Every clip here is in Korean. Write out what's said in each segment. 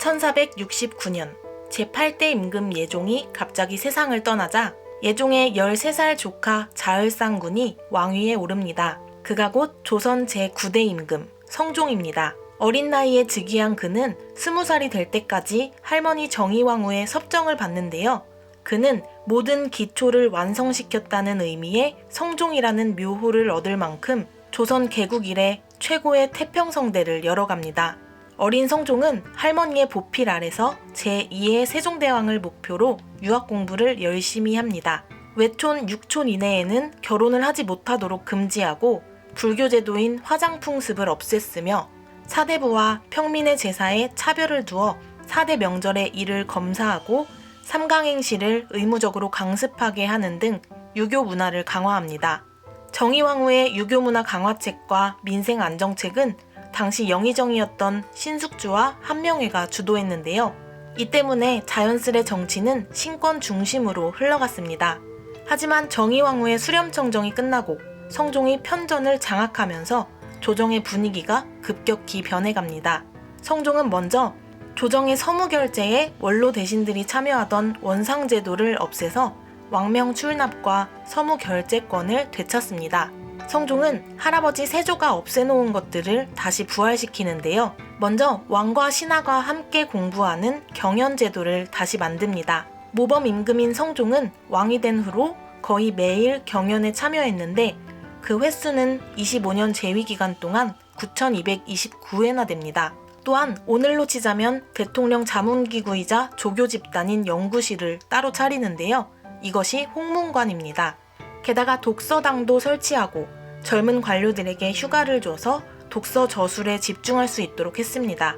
1469년 제8대 임금 예종이 갑자기 세상을 떠나자 예종의 13살 조카 자을상군이 왕위에 오릅니다. 그가 곧 조선 제9대 임금 성종입니다. 어린 나이에 즉위한 그는 20살이 될 때까지 할머니 정의왕후의 섭정을 받는데요. 그는 모든 기초를 완성시켰다는 의미의 성종이라는 묘호를 얻을 만큼 조선 개국 이래 최고의 태평성대를 열어갑니다. 어린 성종은 할머니의 보필 아래서 제2의 세종대왕을 목표로 유학 공부를 열심히 합니다. 외촌 6촌 이내에는 결혼을 하지 못하도록 금지하고 불교 제도인 화장풍습을 없앴으며 사대부와 평민의 제사에 차별을 두어 4대 명절의 일을 검사하고 삼강행시를 의무적으로 강습하게 하는 등 유교 문화를 강화합니다. 정의왕후의 유교 문화 강화책과 민생 안정책은 당시 영의정이었던 신숙주와 한명회가 주도했는데요. 이 때문에 자연스레 정치는 신권 중심으로 흘러갔습니다. 하지만 정의왕후의 수렴청정이 끝나고 성종이 편전을 장악하면서 조정의 분위기가 급격히 변해갑니다. 성종은 먼저 조정의 서무결제에 원로 대신들이 참여하던 원상제도를 없애서 왕명 출납과 서무결제권을 되찾습니다. 성종은 할아버지 세조가 없애놓은 것들을 다시 부활시키는데요. 먼저 왕과 신하가 함께 공부하는 경연제도를 다시 만듭니다. 모범 임금인 성종은 왕이 된 후로 거의 매일 경연에 참여했는데 그 횟수는 25년 재위기간 동안 9,229회나 됩니다. 또한 오늘로 치자면 대통령 자문기구이자 조교 집단인 연구실을 따로 차리는데요. 이것이 홍문관입니다. 게다가 독서당도 설치하고 젊은 관료들에게 휴가를 줘서 독서 저술에 집중할 수 있도록 했습니다.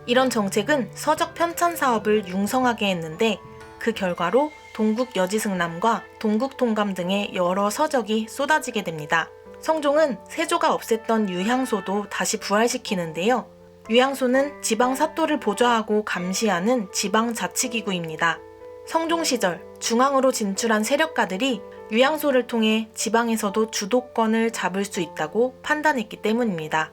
이런 정책은 서적 편찬 사업을 융성하게 했는데 그 결과로 동국 여지승남과 동국통감 등의 여러 서적이 쏟아지게 됩니다. 성종은 세조가 없앴던 유향소도 다시 부활시키는데요. 유향소는 지방 사또를 보좌하고 감시하는 지방자치기구입니다. 성종 시절 중앙으로 진출한 세력가들이 유향소를 통해 지방에서도 주도권을 잡을 수 있다고 판단했기 때문입니다.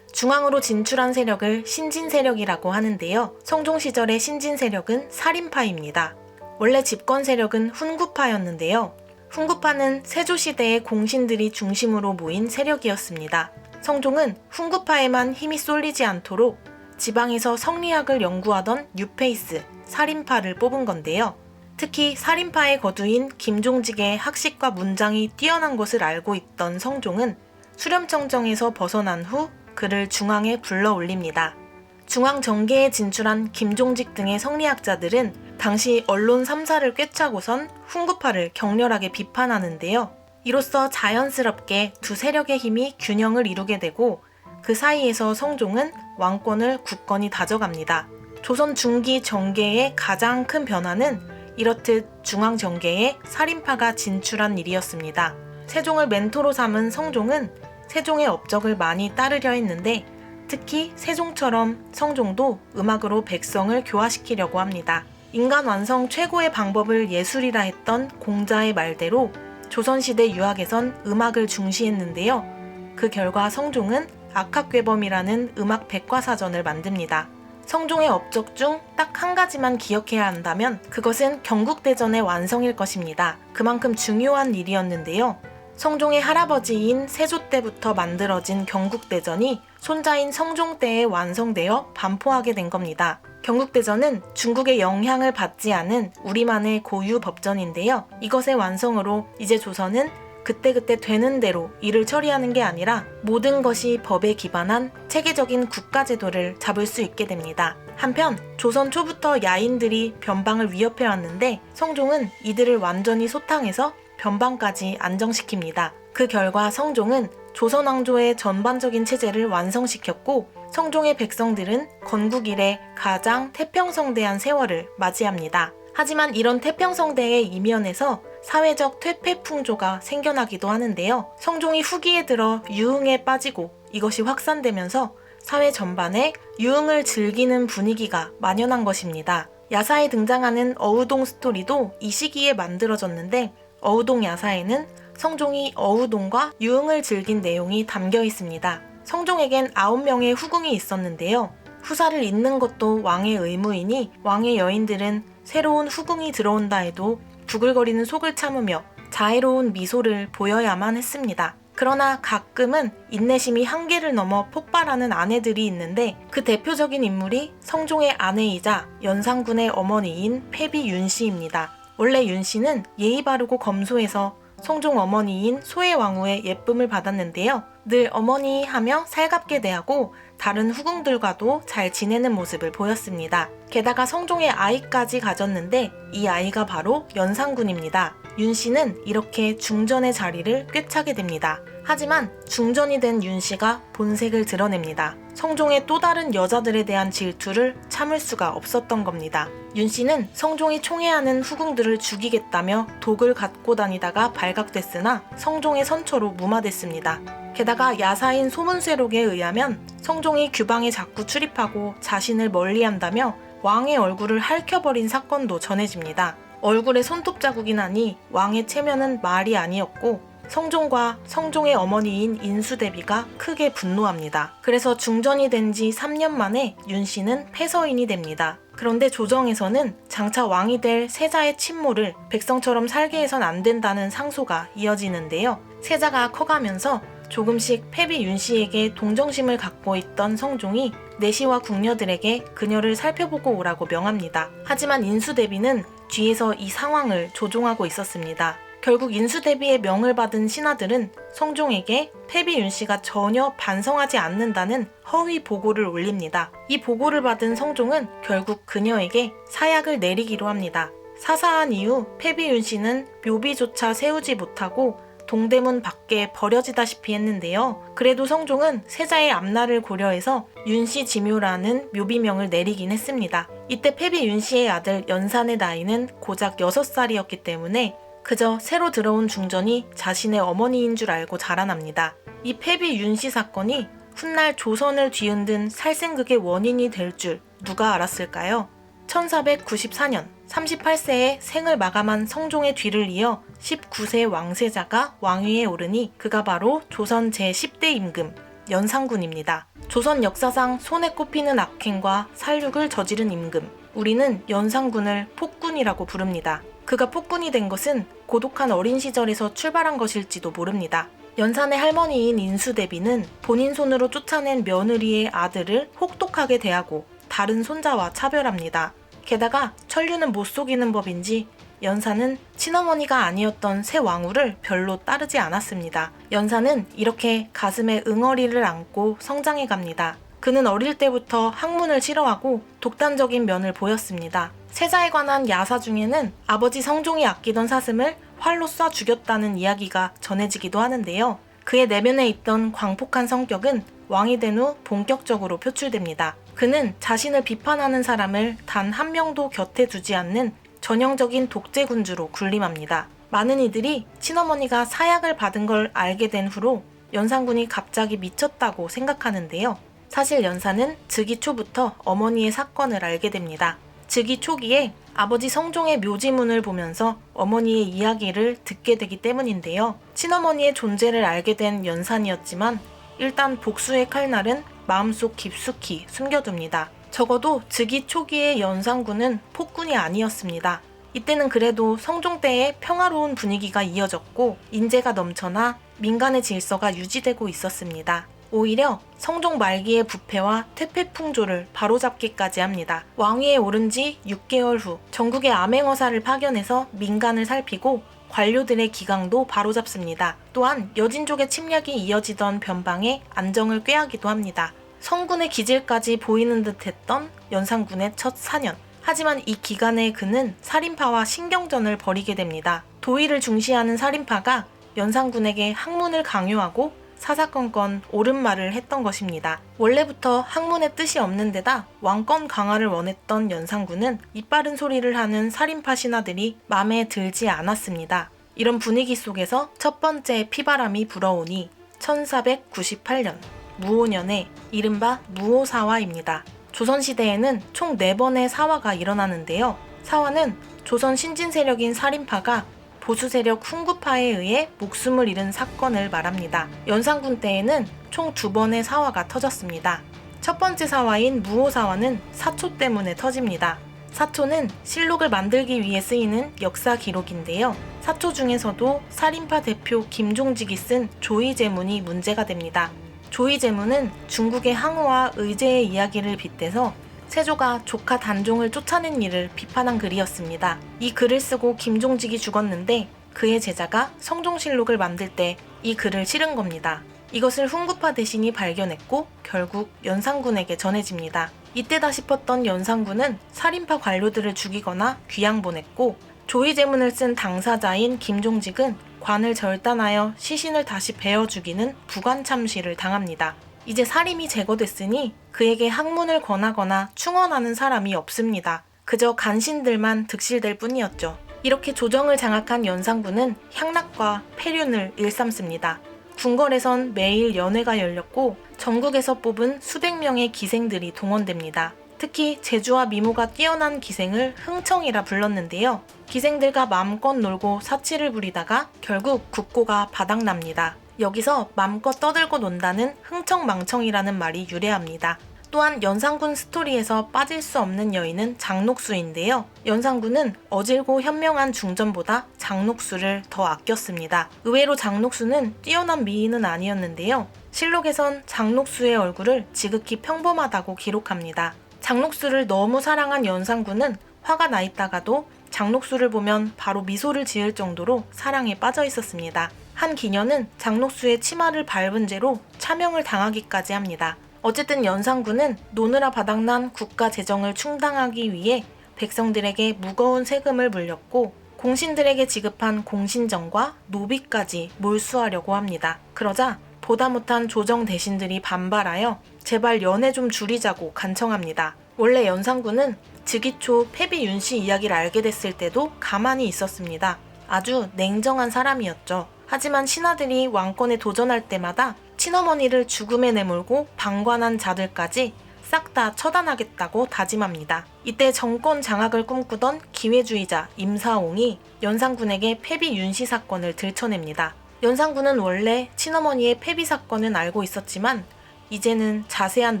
중앙으로 진출한 세력을 신진세력이라고 하는데요. 성종 시절의 신진세력은 살인파입니다. 원래 집권 세력은 훈구파였는데요. 훈구파는 세조시대의 공신들이 중심으로 모인 세력이었습니다. 성종은 훈구파에만 힘이 쏠리지 않도록 지방에서 성리학을 연구하던 뉴페이스, 살인파를 뽑은 건데요. 특히 살인파의 거두인 김종직의 학식과 문장이 뛰어난 것을 알고 있던 성종은 수렴청정에서 벗어난 후 그를 중앙에 불러 올립니다. 중앙 정계에 진출한 김종직 등의 성리학자들은 당시 언론 3사를 꿰차고선 훈구파를 격렬하게 비판하는데요. 이로써 자연스럽게 두 세력의 힘이 균형을 이루게 되고 그 사이에서 성종은 왕권을 굳건히 다져갑니다. 조선 중기 정계의 가장 큰 변화는 이렇듯 중앙 정계에 살인파가 진출한 일이었습니다. 세종을 멘토로 삼은 성종은 세종의 업적을 많이 따르려 했는데 특히 세종처럼 성종도 음악으로 백성을 교화시키려고 합니다. 인간 완성 최고의 방법을 예술이라 했던 공자의 말대로 조선시대 유학에선 음악을 중시했는데요. 그 결과 성종은 악학괴범이라는 음악 백과사전을 만듭니다. 성종의 업적 중 딱 한 가지만 기억해야 한다면 그것은 경국대전의 완성일 것입니다. 그만큼 중요한 일이었는데요. 성종의 할아버지인 세조 때부터 만들어진 경국대전이 손자인 성종 때에 완성되어 반포하게 된 겁니다. 경국대전은 중국의 영향을 받지 않은 우리만의 고유 법전인데요. 이것의 완성으로 이제 조선은 그때그때 되는 대로 일을 처리하는 게 아니라 모든 것이 법에 기반한 체계적인 국가제도를 잡을 수 있게 됩니다. 한편 조선 초부터 야인들이 변방을 위협해왔는데 성종은 이들을 완전히 소탕해서 변방까지 안정시킵니다. 그 결과 성종은 조선 왕조의 전반적인 체제를 완성시켰고 성종의 백성들은 건국 이래 가장 태평성대한 세월을 맞이합니다. 하지만 이런 태평성대의 이면에서 사회적 퇴폐풍조가 생겨나기도 하는데요. 성종이 후기에 들어 유흥에 빠지고 이것이 확산되면서 사회 전반에 유흥을 즐기는 분위기가 만연한 것입니다. 야사에 등장하는 어우동 스토리도 이 시기에 만들어졌는데 어우동 야사에는 성종이 어우동과 유흥을 즐긴 내용이 담겨 있습니다. 성종에겐 9명의 후궁이 있었는데요. 후사를 잇는 것도 왕의 의무이니 왕의 여인들은 새로운 후궁이 들어온다 해도 부글거리는 속을 참으며 자애로운 미소를 보여야만 했습니다. 그러나 가끔은 인내심이 한계를 넘어 폭발하는 아내들이 있는데 그 대표적인 인물이 성종의 아내이자 연산군의 어머니인 패비 윤씨입니다. 원래 윤씨는 예의 바르고 검소해서 성종 어머니인 소혜왕후의 예쁨을 받았는데요. 늘 어머니 하며 살갑게 대하고 다른 후궁들과도 잘 지내는 모습을 보였습니다. 게다가 성종의 아이까지 가졌는데 이 아이가 바로 연산군입니다. 윤씨는 이렇게 중전의 자리를 꿰차게 됩니다. 하지만 중전이 된 윤씨가 본색을 드러냅니다. 성종의 또 다른 여자들에 대한 질투를 참을 수가 없었던 겁니다. 윤씨는 성종이 총애하는 후궁들을 죽이겠다며 독을 갖고 다니다가 발각됐으나 성종의 선처로 무마됐습니다. 게다가 야사인 소문쇠록에 의하면 성종이 규방에 자꾸 출입하고 자신을 멀리한다며 왕의 얼굴을 핥혀버린 사건도 전해집니다. 얼굴에 손톱 자국이 나니 왕의 체면은 말이 아니었고 성종과 성종의 어머니인 인수대비가 크게 분노합니다. 그래서 중전이 된 지 3년 만에 윤씨는 패서인이 됩니다. 그런데 조정에서는 장차 왕이 될 세자의 친모를 백성처럼 살게 해선 안 된다는 상소가 이어지는데요. 세자가 커가면서 조금씩 패비 윤씨에게 동정심을 갖고 있던 성종이 내시와 궁녀들에게 그녀를 살펴보고 오라고 명합니다. 하지만 인수대비는 뒤에서 이 상황을 조종하고 있었습니다. 결국 인수대비의 명을 받은 신하들은 성종에게 패비 윤씨가 전혀 반성하지 않는다는 허위 보고를 올립니다. 이 보고를 받은 성종은 결국 그녀에게 사약을 내리기로 합니다. 사사한 이후 패비 윤씨는 묘비조차 세우지 못하고 동대문 밖에 버려지다시피 했는데요. 그래도 성종은 세자의 앞날을 고려해서 윤씨 지묘라는 묘비명을 내리긴 했습니다. 이때 패비 윤씨의 아들 연산의 나이는 고작 6살이었기 때문에 그저 새로 들어온 중전이 자신의 어머니인 줄 알고 자라납니다. 이 패비 윤씨 사건이 훗날 조선을 뒤흔든 살생극의 원인이 될 줄 누가 알았을까요? 1494년 38세에 생을 마감한 성종의 뒤를 이어 19세 왕세자가 왕위에 오르니 그가 바로 조선 제10대 임금 연산군입니다. 조선 역사상 손에 꼽히는 악행과 살육을 저지른 임금, 우리는 연산군을 폭군이라고 부릅니다. 그가 폭군이 된 것은 고독한 어린 시절에서 출발한 것일지도 모릅니다. 연산의 할머니인 인수대비는 본인 손으로 쫓아낸 며느리의 아들을 혹독하게 대하고 다른 손자와 차별합니다. 게다가 천류는 못 속이는 법인지 연산은 친어머니가 아니었던 새 왕후를 별로 따르지 않았습니다. 연산은 이렇게 가슴에 응어리를 안고 성장해 갑니다. 그는 어릴 때부터 학문을 싫어하고 독단적인 면을 보였습니다. 세자에 관한 야사 중에는 아버지 성종이 아끼던 사슴을 활로 쏴 죽였다는 이야기가 전해지기도 하는데요. 그의 내면에 있던 광폭한 성격은 왕이 된 후 본격적으로 표출됩니다. 그는 자신을 비판하는 사람을 단 한 명도 곁에 두지 않는 전형적인 독재군주로 군림합니다. 많은 이들이 친어머니가 사약을 받은 걸 알게 된 후로 연산군이 갑자기 미쳤다고 생각하는데요. 사실 연산은 즉위 초부터 어머니의 사건을 알게 됩니다. 즉위 초기에 아버지 성종의 묘지문을 보면서 어머니의 이야기를 듣게 되기 때문인데요. 친어머니의 존재를 알게 된 연산이었지만 일단 복수의 칼날은 마음속 깊숙이 숨겨둡니다. 적어도 즉위 초기의 연산군은 폭군이 아니었습니다. 이때는 그래도 성종 때의 평화로운 분위기가 이어졌고 인재가 넘쳐나 민간의 질서가 유지되고 있었습니다. 오히려 성종 말기의 부패와 퇴폐풍조를 바로잡기까지 합니다. 왕위에 오른 지 6개월 후 전국의 암행어사를 파견해서 민간을 살피고 관료들의 기강도 바로잡습니다. 또한 여진족의 침략이 이어지던 변방에 안정을 꾀하기도 합니다. 성군의 기질까지 보이는 듯 했던 연산군의 첫 4년. 하지만 이 기간에 그는 살인파와 신경전을 벌이게 됩니다. 도의를 중시하는 살인파가 연산군에게 학문을 강요하고 사사건건 옳은 말을 했던 것입니다. 원래부터 학문의 뜻이 없는 데다 왕권 강화를 원했던 연산군은 이빠른 소리를 하는 살인파 신하들이 마음에 들지 않았습니다. 이런 분위기 속에서 첫 번째 피바람이 불어오니 1498년 무오년에 이른바 무오사화입니다. 조선시대에는 총 4번의 사화가 일어나는데요. 사화는 조선 신진 세력인 살인파가 보수 세력 훈구파에 의해 목숨을 잃은 사건을 말합니다. 연산군 때에는 총 2번의 사화가 터졌습니다. 첫 번째 사화인 무오사화는 사초 때문에 터집니다. 사초는 실록을 만들기 위해 쓰이는 역사 기록인데요. 사초 중에서도 살인파 대표 김종직이 쓴 조이제문이 문제가 됩니다. 조이제문은 중국의 항우와 의제의 이야기를 빗대서 세조가 조카 단종을 쫓아낸 일을 비판한 글이었습니다. 이 글을 쓰고 김종직이 죽었는데 그의 제자가 성종실록을 만들 때 이 글을 실은 겁니다. 이것을 훈구파 대신이 발견했고 결국 연산군에게 전해집니다. 이때다 싶었던 연산군은 살인파 관료들을 죽이거나 귀양보냈고 조이제문을 쓴 당사자인 김종직은 관을 절단하여 시신을 다시 베어 죽이는 부관참시를 당합니다. 이제 살인이 제거됐으니 그에게 학문을 권하거나 충원하는 사람이 없습니다. 그저 간신들만 득실될 뿐이었죠. 이렇게 조정을 장악한 연산군은 향락과 폐륜을 일삼습니다. 궁궐에선 매일 연회가 열렸고 전국에서 뽑은 수백 명의 기생들이 동원됩니다. 특히 제주와 미모가 뛰어난 기생을 흥청이라 불렀는데요. 기생들과 마음껏 놀고 사치를 부리다가 결국 국고가 바닥납니다. 여기서 맘껏 떠들고 논다는 흥청망청이라는 말이 유래합니다. 또한 연산군 스토리에서 빠질 수 없는 여인은 장녹수인데요. 연산군은 어질고 현명한 중전보다 장녹수를 더 아꼈습니다. 의외로 장녹수는 뛰어난 미인은 아니었는데요. 실록에선 장녹수의 얼굴을 지극히 평범하다고 기록합니다. 장녹수를 너무 사랑한 연산군은 화가 나 있다가도 장녹수를 보면 바로 미소를 지을 정도로 사랑에 빠져 있었습니다. 한 기녀는 장녹수의 치마를 밟은 죄로 차명을 당하기까지 합니다. 어쨌든 연산군은 노느라 바닥난 국가 재정을 충당하기 위해 백성들에게 무거운 세금을 물렸고 공신들에게 지급한 공신정과 노비까지 몰수하려고 합니다. 그러자 보다 못한 조정 대신들이 반발하여 제발 연회 좀 줄이자고 간청합니다. 원래 연산군은 즉위초 패비 윤씨 이야기를 알게 됐을 때도 가만히 있었습니다. 아주 냉정한 사람이었죠. 하지만 신하들이 왕권에 도전할 때마다 친어머니를 죽음에 내몰고 방관한 자들까지 싹 다 처단하겠다고 다짐합니다. 이때 정권 장악을 꿈꾸던 기회주의자 임사옹이 연산군에게 패비 윤씨 사건을 들춰냅니다. 연산군은 원래 친어머니의 패비 사건은 알고 있었지만 이제는 자세한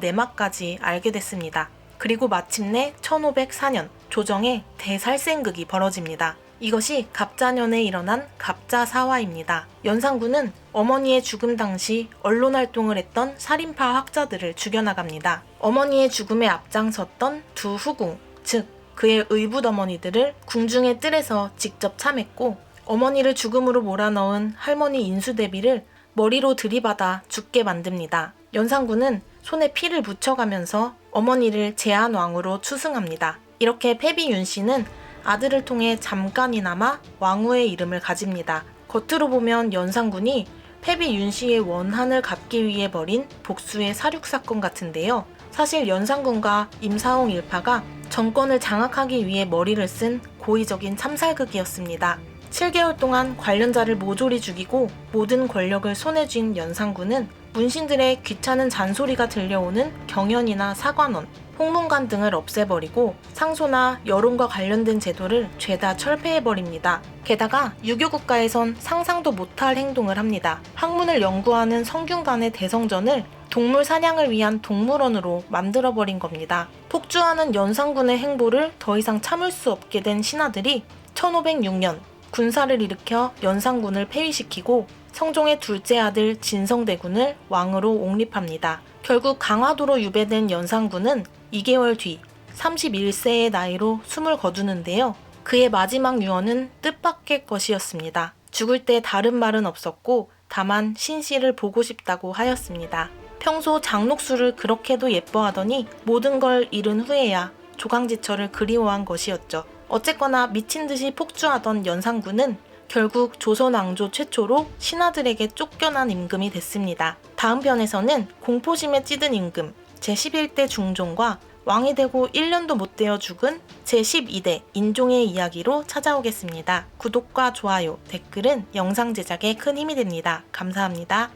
내막까지 알게 됐습니다. 그리고 마침내 1504년 조정에 대살생극이 벌어집니다. 이것이 갑자년에 일어난 갑자사화입니다. 연산군은 어머니의 죽음 당시 언론활동을 했던 살인파 학자들을 죽여나갑니다. 어머니의 죽음에 앞장섰던 두 후궁, 즉 그의 의붓어머니들을 궁중의 뜰에서 직접 참했고 어머니를 죽음으로 몰아넣은 할머니 인수대비를 머리로 들이받아 죽게 만듭니다. 연산군은 손에 피를 묻혀가면서 어머니를 제한왕으로 추승합니다. 이렇게 패비 윤씨는 아들을 통해 잠깐이나마 왕후의 이름을 가집니다. 겉으로 보면 연산군이 패비 윤씨의 원한을 갚기 위해 벌인 복수의 사륙사건 같은데요. 사실 연산군과 임사옹 일파가 정권을 장악하기 위해 머리를 쓴 고의적인 참살극이었습니다. 7개월 동안 관련자를 모조리 죽이고 모든 권력을 손에 쥔 연산군은 문신들의 귀찮은 잔소리가 들려오는 경연이나 사관원, 홍문관 등을 없애버리고 상소나 여론과 관련된 제도를 죄다 철폐해버립니다. 게다가 유교국가에선 상상도 못할 행동을 합니다. 학문을 연구하는 성균관의 대성전을 동물 사냥을 위한 동물원으로 만들어버린 겁니다. 폭주하는 연산군의 행보를 더 이상 참을 수 없게 된 신하들이 1506년 군사를 일으켜 연산군을 폐위시키고 성종의 둘째 아들 진성대군을 왕으로 옹립합니다. 결국 강화도로 유배된 연산군은 2개월 뒤 31세의 나이로 숨을 거두는데요. 그의 마지막 유언은 뜻밖의 것이었습니다. 죽을 때 다른 말은 없었고 다만 신씨를 보고 싶다고 하였습니다. 평소 장녹수를 그렇게도 예뻐하더니 모든 걸 잃은 후에야 조강지처를 그리워한 것이었죠. 어쨌거나 미친 듯이 폭주하던 연산군은 결국 조선 왕조 최초로 신하들에게 쫓겨난 임금이 됐습니다. 다음 편에서는 공포심에 찌든 임금 제11대 중종과 왕이 되고 1년도 못 되어 죽은 제12대 인종의 이야기로 찾아오겠습니다. 구독과 좋아요, 댓글은 영상 제작에 큰 힘이 됩니다. 감사합니다.